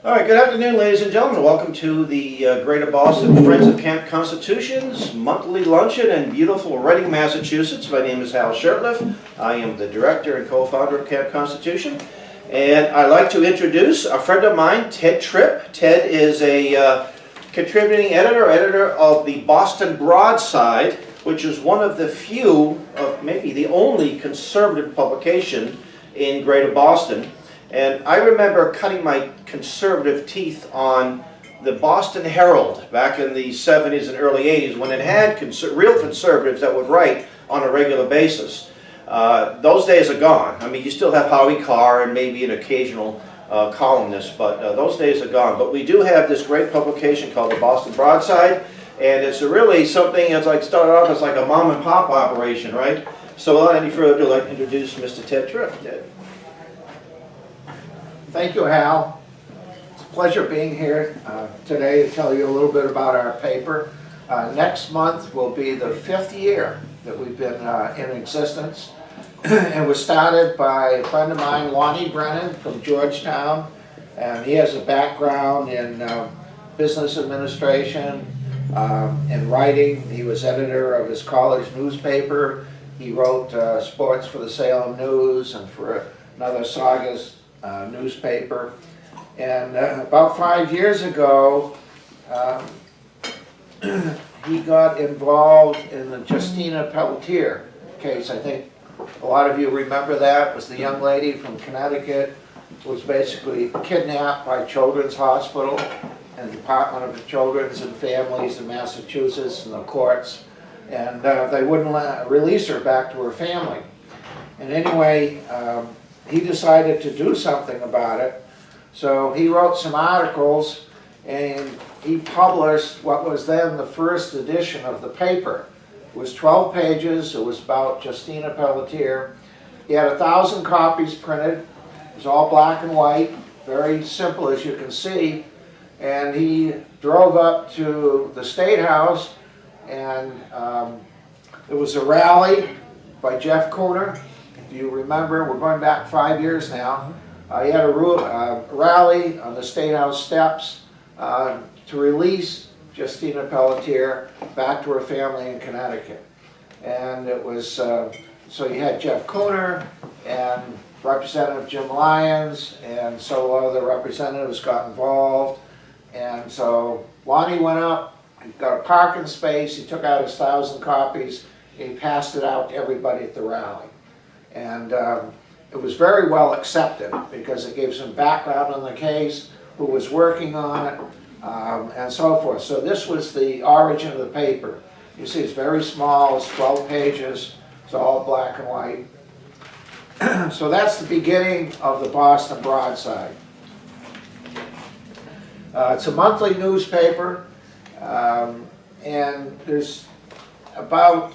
All right, good afternoon, ladies and gentlemen. Welcome to the Greater Boston Friends of Camp Constitution's monthly luncheon in beautiful Reading, Massachusetts. My name is Hal Shirtliff. I am the director and co-founder of Camp Constitution. And I'd like to introduce a friend of mine, Ted Tripp. Ted is a contributing editor of the Boston Broadside, which is one of the few, maybe the only conservative publication in Greater Boston. And I remember cutting my conservative teeth on the Boston Herald back in the 70s and early 80s when it had real conservatives that would write on a regular basis. Those days are gone. I mean, you still have Howie Carr and maybe an occasional columnist, but those days are gone. But we do have this great publication called the Boston Broadside, and it's really something that's like started off as like a mom and pop operation, right? So without any further ado, I'd like to introduce Mr. Ted Tripp. Ted. Thank you, Hal. It's a pleasure being here today to tell you a little bit about our paper. Next month will be the 5th year that we've been in existence. It was started by a friend of mine, Lonnie Brennan from Georgetown, and he has a background in business administration and writing. He was editor of his college newspaper. He wrote sports for the Salem News and for another Saugus newspaper. And about 5 years ago, he got involved in the Justina Pelletier case. I think a lot of you remember that. It was the young lady from Connecticut who was basically kidnapped by Children's Hospital and the Department of Children's and Families in Massachusetts and the courts. And they wouldn't release her back to her family. And anyway, he decided to do something about it. So he wrote some articles and he published what was then the first edition of the paper. It was 12 pages. It was about Justina Pelletier. He had 1,000 copies printed. It was all black and white, very simple as you can see. And he drove up to the State House, and there was a rally by Jeff Cooner. If you remember, we're going back 5 years now. He had a rally on the State House steps to release Justina Pelletier back to her family in Connecticut. And it was, so you had Jeff Cooner and Representative Jim Lyons, and so a lot of the representatives got involved. And so Lonnie went up, he got a parking space, he took out his 1,000 copies, and he passed it out to everybody at the rally. And it was very well accepted because it gave some background on the case, who was working on it, and so forth. So this was the origin of the paper. You see it's very small, it's 12 pages, it's all black and white. So that's the beginning of the Boston Broadside. It's a monthly newspaper, and there's about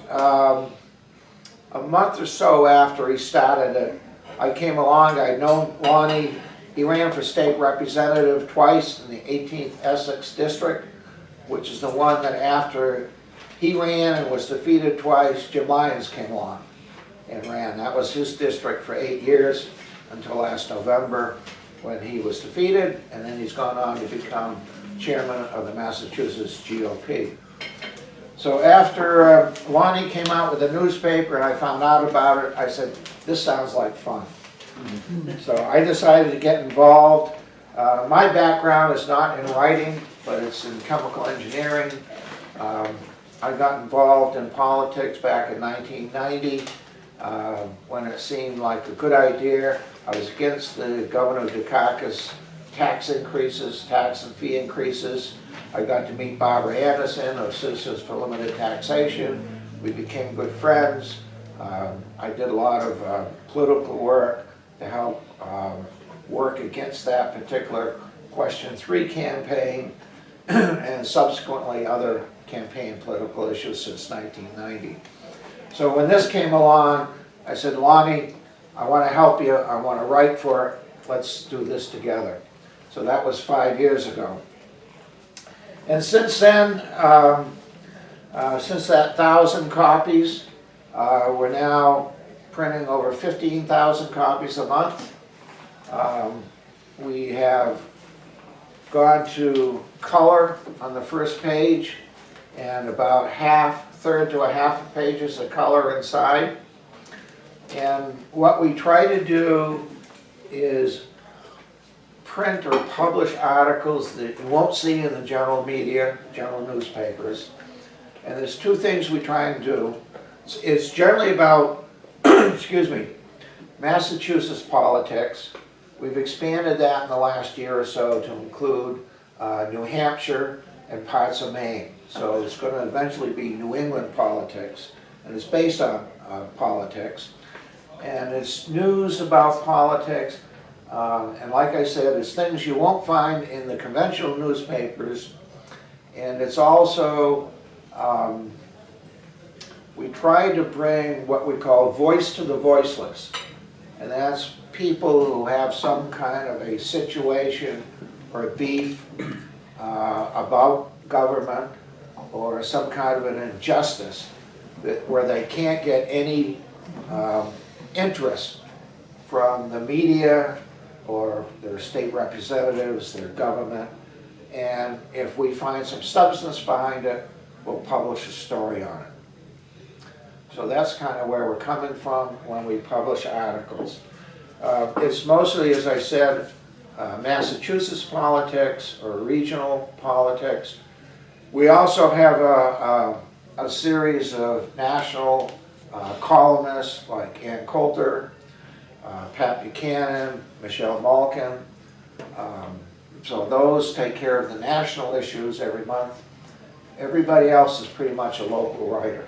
a month or so after he started it, I came along. I'd known Lonnie. He ran for state representative twice in the 18th Essex District, which is the one that after he ran and was defeated twice, Jim Lyons came along and ran. That was his district for 8 years until last November when he was defeated, and then he's gone on to become chairman of the Massachusetts GOP. So after Lonnie came out with a newspaper and I found out about it, I said, this sounds like fun. So I decided to get involved. My background is not in writing, but it's in chemical engineering. I got involved in politics back in 1990 when it seemed like a good idea. I was against the Governor Dukakis tax increases, tax and fee increases. I got to meet Barbara Anderson of Citizens for Limited Taxation. We became good friends. I did a lot of political work to help work against that particular Question 3 campaign and subsequently other campaign political issues since 1990. So when this came along, I said, Lonnie, I want to help you. I want to write for it. Let's do this together. So that was 5 years ago. And since then, since that 1,000 copies, we're now printing over 15,000 copies a month. We have gone to color on the first page, and about third to a half a page is the color inside. And what we try to do is print or publish articles that you won't see in the general media, general newspapers. And there's two things we try and do. It's generally about, excuse me, Massachusetts politics. We've expanded that in the last year or so to include New Hampshire and parts of Maine. So it's going to eventually be New England politics, and it's based on politics. And it's news about politics, and like I said, it's things you won't find in the conventional newspapers. And it's also, we try to bring what we call voice to the voiceless. And that's people who have some kind of a situation or a beef about government or some kind of an injustice where they can't get any interest from the media or their state representatives, their government. And if we find some substance behind it, we'll publish a story on it. So that's kind of where we're coming from when we publish articles. It's mostly, as I said, Massachusetts politics or regional politics. We also have a series of national columnists like Ann Coulter, Pat Buchanan, Michelle Malkin. So those take care of the national issues every month. Everybody else is pretty much a local writer.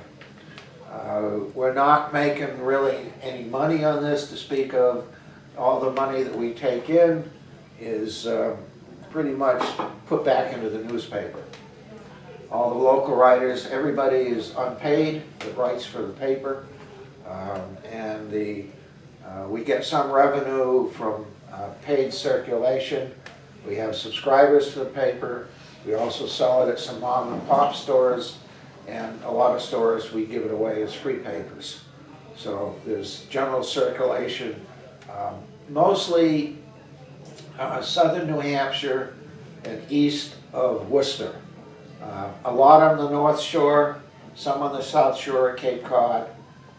We're not making really any money on this to speak of. All the money that we take in is pretty much put back into the newspaper. All the local writers, everybody is unpaid that writes for the paper. And we get some revenue from paid circulation. We have subscribers to the paper. We also sell it at some mom and pop stores, and a lot of stores we give it away as free papers. So there's general circulation, mostly southern New Hampshire and east of Worcester. A lot on the North Shore, some on the South Shore at Cape Cod,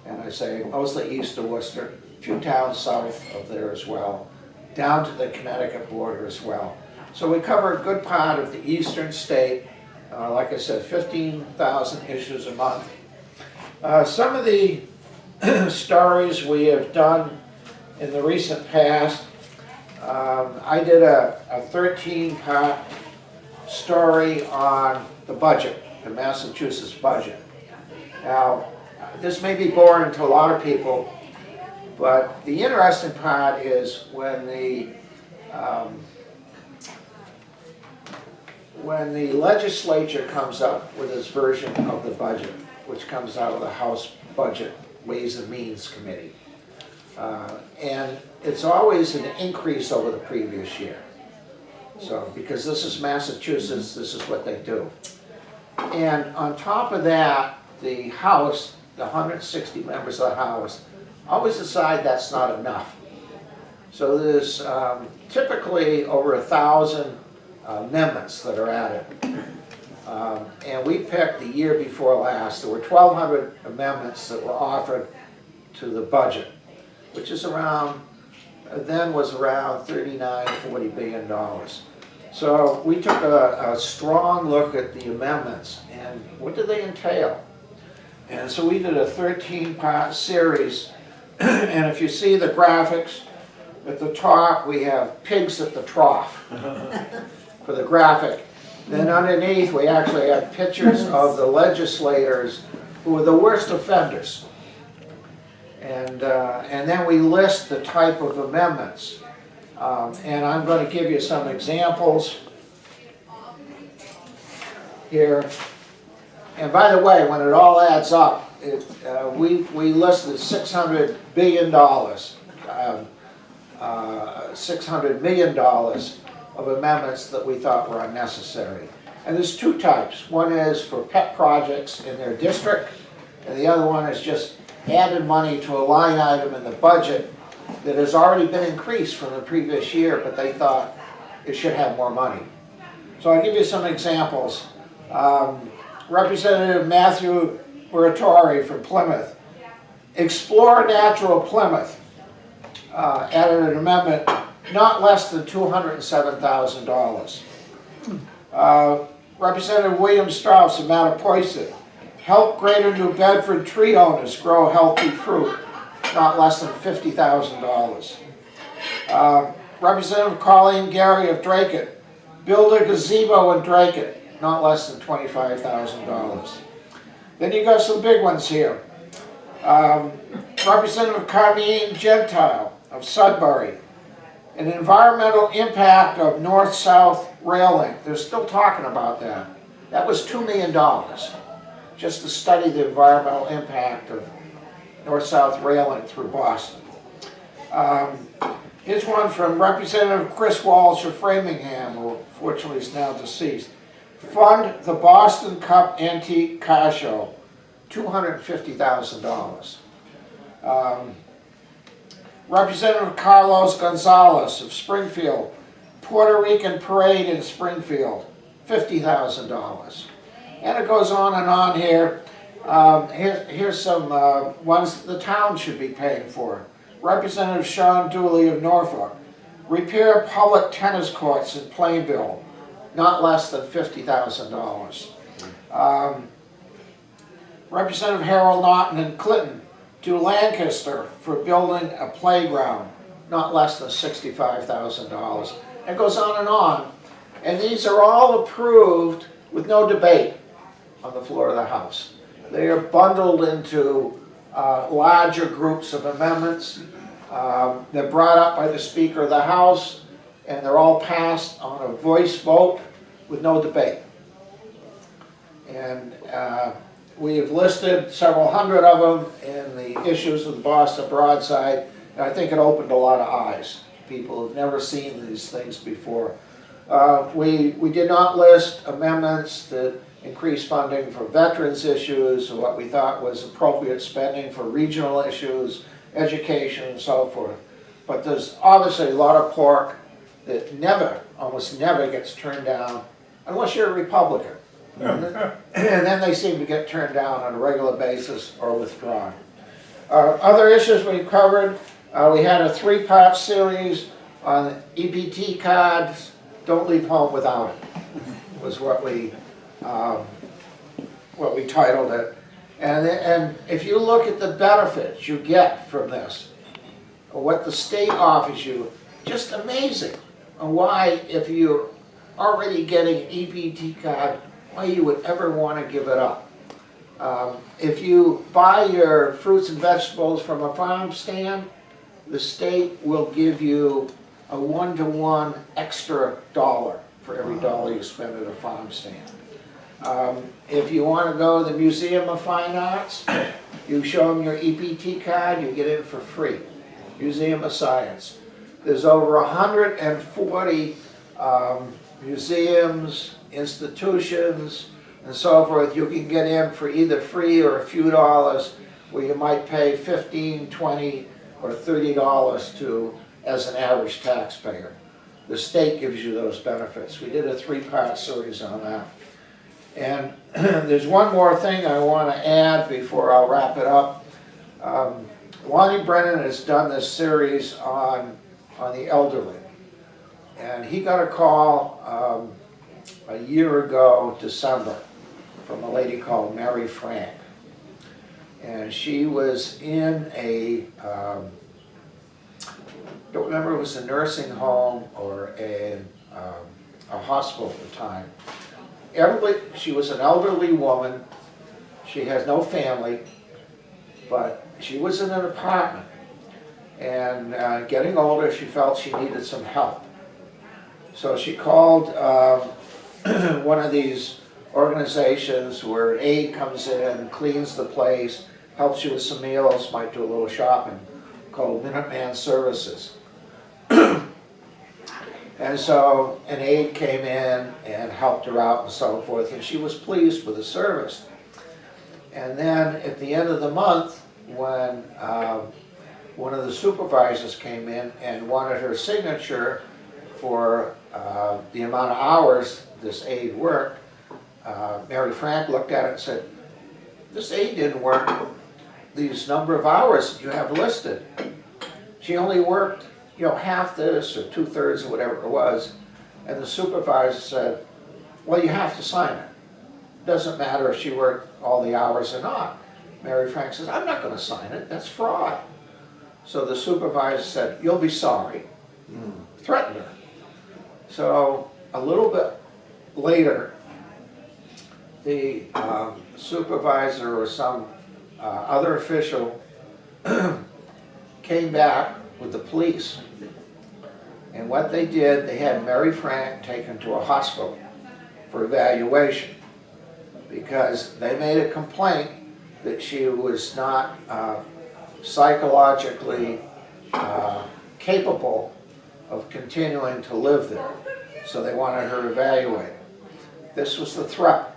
and I say mostly east of Worcester, a few towns south of there as well, down to the Connecticut border as well. So we cover a good part of the eastern state. Like I said, 15,000 issues a month. Some of the stories we have done in the recent past, I did a 13-part story on the budget, the Massachusetts budget. Now, this may be boring to a lot of people, but the interesting part is when the legislature comes up with its version of the budget, which comes out of the House Budget Ways and Means Committee. And it's always an increase over the previous year. So, because this is Massachusetts, this is what they do. And on top of that, the House, the 160 members of the House, always decide that's not enough. So there's typically over 1,000 amendments that are added. And we picked the year before last, there were 1,200 amendments that were offered to the budget, which is around, then was around $39–40 billion. So we took a strong look at the amendments and what do they entail? And so we did a 13-part series, and if you see the graphics, at the top we have pigs at the trough for the graphic. Then underneath we actually have pictures of the legislators who were the worst offenders. And then we list the type of amendments. And I'm going to give you some examples here. And by the way, when it all adds up, we listed $600 billion, $600 million of amendments that we thought were unnecessary. And there's two types. One is for pet projects in their district, and the other one is just added money to a line item in the budget that has already been increased from the previous year, but they thought it should have more money. So I'll give you some examples. Representative Matthew Muratori from Plymouth. Explore Natural Plymouth added an amendment not less than $207,000. Representative William Strauss of Mattapoisett. Help Greater New Bedford tree owners grow healthy fruit, not less than $50,000. Representative Colleen Gary of Dracut. Build a gazebo in Dracut, not less than $25,000. Then you got some big ones here. Representative Carmine Gentile of Sudbury. An environmental impact of north-south rail link. They're still talking about that. That was $2 million, just to study the environmental impact of north-south rail link through Boston. Here's one from Representative Chris Walsh of Framingham, who fortunately is now deceased. Fund the Boston Cup Antique Car Show, $250,000. Representative Carlos Gonzalez of Springfield, Puerto Rican Parade in Springfield, $50,000. And it goes on and on here. Here's some ones the town should be paying for. Representative Sean Dooley of Norfolk, repair public tennis courts in Plainville, not less than $50,000. Representative Harold Naughton in Clinton, to Lancaster for building a playground, not less than $65,000. It goes on and on. And these are all approved with no debate on the floor of the House. They are bundled into larger groups of amendments. They're brought up by the Speaker of the House, and they're all passed on a voice vote with no debate. And we have listed several hundred of them in the issues of the Boston Broadside, and I think it opened a lot of eyes. People have never seen these things before. We did not list amendments that increase funding for veterans issues, or what we thought was appropriate spending for regional issues, education, and so forth. But there's obviously a lot of pork that almost never gets turned down, unless you're a Republican. And then they seem to get turned down on a regular basis or withdrawn. Other issues we've covered, we had a three-part series on EBT cards. Don't leave home without it, was what we titled it. And if you look at the benefits you get from this, or what the state offers you, just amazing. And why, if you're already getting an EBT card, why you would ever want to give it up. If you buy your fruits and vegetables from a farm stand, the state will give you a 1-to-1 extra dollar for every dollar you spend at a farm stand. If you want to go to the Museum of Fine Arts, you show them your EBT card, you get in for free. Museum of Science. There's over 140 museums, institutions, and so forth. You can get in for either free or a few dollars, where you might pay $15, $20, or $30 to as an average taxpayer. The state gives you those benefits. We did a three-part series on that. And there's one more thing I want to add before I'll wrap it up. Lonnie Brennan has done this series on the elderly. And he got a call a year ago, December, from a lady called Mary Frank. And she was in don't remember if it was a nursing home or a hospital at the time. She was an elderly woman. She has no family, but she was in an apartment. And getting older, she felt she needed some help. So she called one of these organizations where an aide comes in, cleans the place, helps you with some meals, might do a little shopping, called Minuteman Services. And so an aide came in and helped her out and so forth, and she was pleased with the service. And then at the end of the month, when one of the supervisors came in and wanted her signature for the amount of hours this aide worked, Mary Frank looked at it and said, this aide didn't work these number of hours you have listed. She only worked, half this or 2/3 or whatever it was. And the supervisor said, well, you have to sign it. Doesn't matter if she worked all the hours or not. Mary Frank says, I'm not going to sign it. That's fraud. So the supervisor said, you'll be sorry. Threatened her. So a little bit later, the supervisor or some other official came back with the police. And what they did, they had Mary Frank taken to a hospital for evaluation because they made a complaint that she was not psychologically capable of continuing to live there. So they wanted her evaluated. This was the threat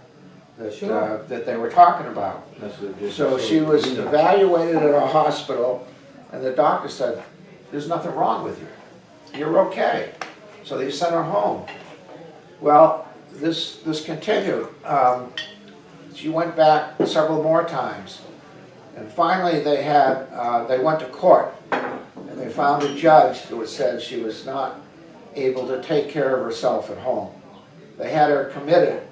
that, that they were talking about. So she was evaluated at a hospital, and the doctor said, there's nothing wrong with you. You're okay. So they sent her home. Well, this continued. She went back several more times. And finally they went to court, and they found a judge who said she was not able to take care of herself at home. They had her committed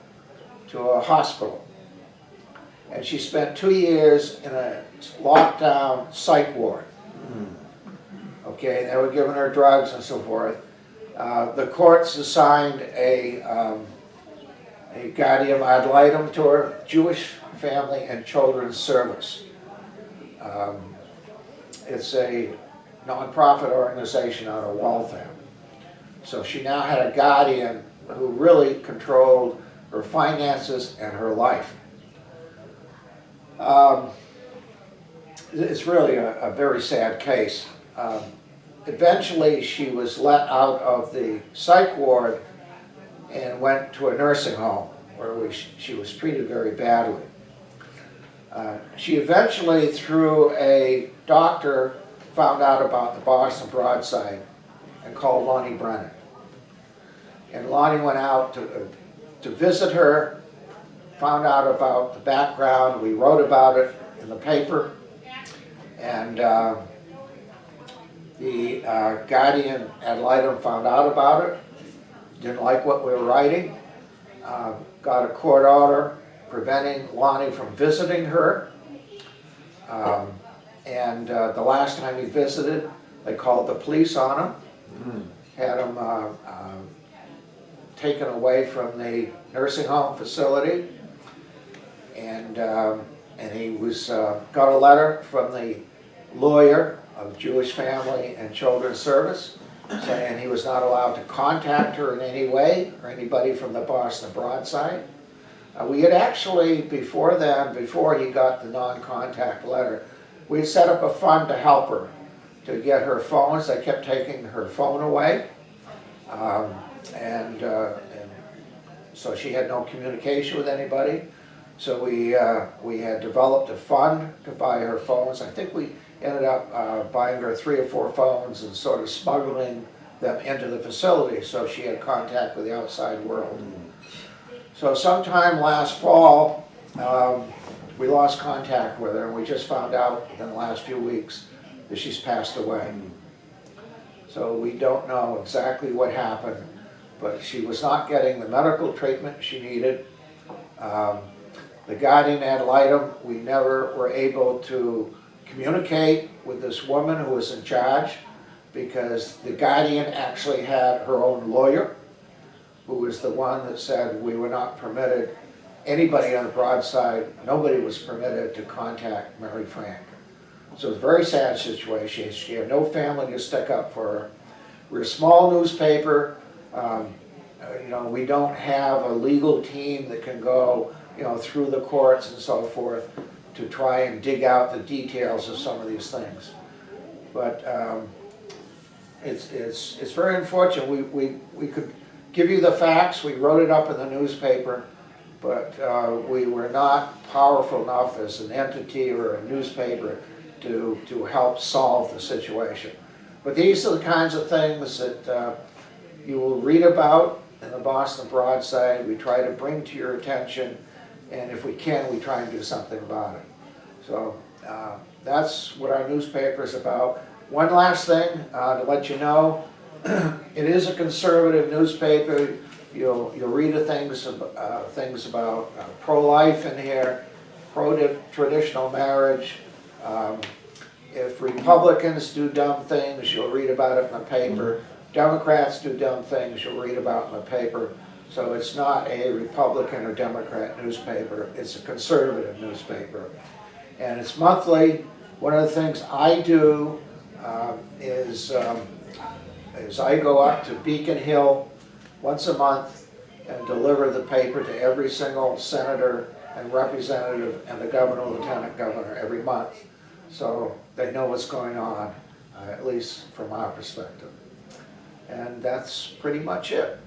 to a hospital. And she spent 2 years in a lockdown psych ward. Okay, they were giving her drugs and so forth. The courts assigned a guardian ad litem to her, Jewish Family and Children's Service. It's a non-profit organization out of Waltham. So she now had a guardian who really controlled her finances and her life. It's really a very sad case. Eventually she was let out of the psych ward and went to a nursing home where she was treated very badly. She eventually, through a doctor, found out about the Boston Broadside and called Lonnie Brennan. And Lonnie went out to visit her, found out about the background. We wrote about it in the paper. And the guardian ad litem found out about it, didn't like what we were writing, got a court order preventing Lonnie from visiting her. And the last time he visited, they called the police on him, had him taken away from the nursing home facility, and he was got a letter from the lawyer of Jewish Family and Children's Service saying he was not allowed to contact her in any way or anybody from the Boston Broadside. We had actually, before then, before he got the non-contact letter, we had set up a fund to help her to get her phones. They kept taking her phone away. And so she had no communication with anybody. So we had developed a fund to buy her phones. I think we ended up buying her 3 or 4 phones and sort of smuggling them into the facility so she had contact with the outside world. So sometime last fall, we lost contact with her, and we just found out in the last few weeks that she's passed away. So we don't know exactly what happened, but she was not getting the medical treatment she needed. The guardian ad litem, we never were able to communicate with this woman who was in charge because the guardian actually had her own lawyer, who was the one that said we were not permitted, anybody on the Broadside, nobody was permitted to contact Mary Frank. So it's a very sad situation. She had no family to stick up for her. We're a small newspaper. We don't have a legal team that can go through the courts and so forth to try and dig out the details of some of these things. But it's very unfortunate. We could give you the facts. We wrote it up in the newspaper, but we were not powerful enough as an entity or a newspaper to help solve the situation. But these are the kinds of things that you will read about in the Boston Broadside. We try to bring to your attention, and if we can, we try and do something about it. So that's what our newspaper is about. One last thing to let you know, it is a conservative newspaper. You'll read things about pro-life in here, pro-traditional marriage. If Republicans do dumb things, you'll read about it in the paper. Democrats do dumb things, you'll read about in the paper. So it's not a Republican or Democrat newspaper, it's a conservative newspaper. And it's monthly. One of the things I do is I go up to Beacon Hill once a month and deliver the paper to every single senator and representative and the governor, lieutenant governor every month. So they know what's going on, at least from our perspective. And that's pretty much it.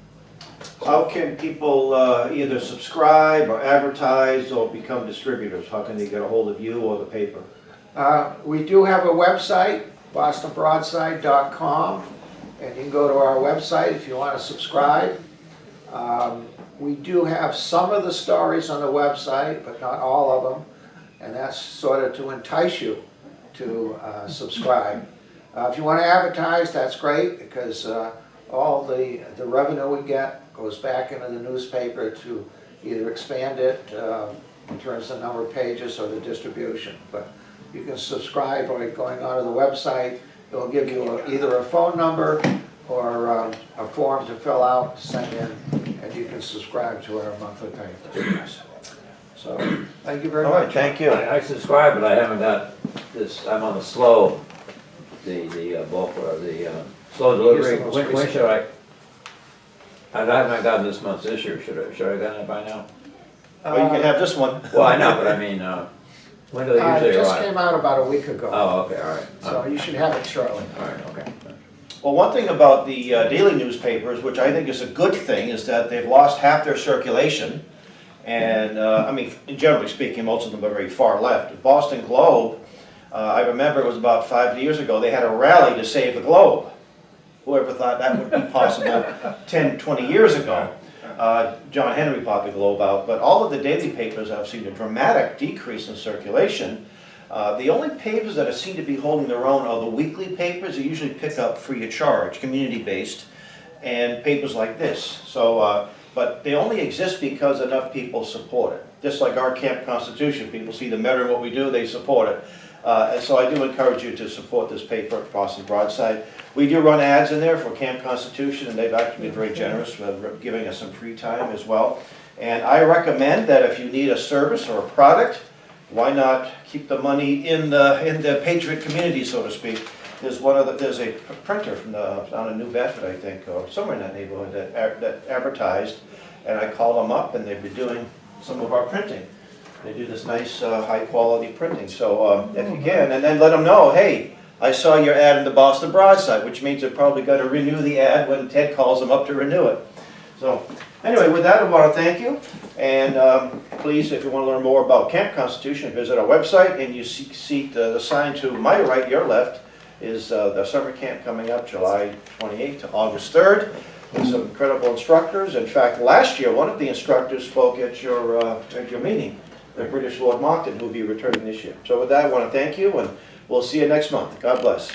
How can people either subscribe or advertise or become distributors? How can they get a hold of you or the paper? We do have a website, bostonbroadside.com, and you can go to our website if you want to subscribe. We do have some of the stories on the website, but not all of them, and that's sort of to entice you to subscribe. If you want to advertise, that's great, because all the revenue we get goes back into the newspaper to either expand it in terms of the number of pages or the distribution. But you can subscribe by going onto the website. It'll give you either a phone number or a form to fill out, to send in, and you can subscribe to our monthly paper. So, thank you very much. All right, thank you. I subscribe, but I haven't got this, I'm on the slow, the bulk, or the slow delivery. Yes, the most When recent. should I haven't gotten this month's issue, should I have gotten it by now? Well, you can have this one. Well, I know, but I mean, when do they It usually just arrive? came out about a week ago, Oh, okay, all right. so you should have it shortly. All right, okay. Well, one thing about the daily newspapers, which I think is a good thing, is that they've lost half their circulation. And, I mean, generally speaking, most of them are very far left. The Boston Globe, I remember it was about 5 years ago, they had a rally to save the Globe. Whoever thought that would be possible 10, 20 years ago. John Henry bought the Globe out, but all of the daily papers have seen a dramatic decrease in circulation. The only papers that seem to be holding their own are the weekly papers. They usually pick up free of charge, community-based, and papers like this. So, but they only exist because enough people support it. Just like our Camp Constitution, people see the merit in what we do, they support it. And so I do encourage you to support this paper, Boston Broadside. We do run ads in there for Camp Constitution, and they've actually been very generous with giving us some free time as well. And I recommend that if you need a service or a product, why not keep the money in the Patriot community, so to speak. There's a printer from down in New Bedford, I think, or somewhere in that neighborhood that advertised, and I called them up, and they've been doing some of our printing. They do this nice, high-quality printing. So if you can, and then let them know, hey, I saw your ad in the Boston Broadside, which means they're probably going to renew the ad when Ted calls them up to renew it. So anyway, with that, I want to thank you. And please, if you want to learn more about Camp Constitution, visit our website, and you see the sign to my right, your left, is the summer camp coming up July 28th to August 3rd. With some incredible instructors. In fact, last year, one of the instructors spoke at your meeting, the British Lord Monckton, who will be returning this year. So with that, I want to thank you, and we'll see you next month. God bless.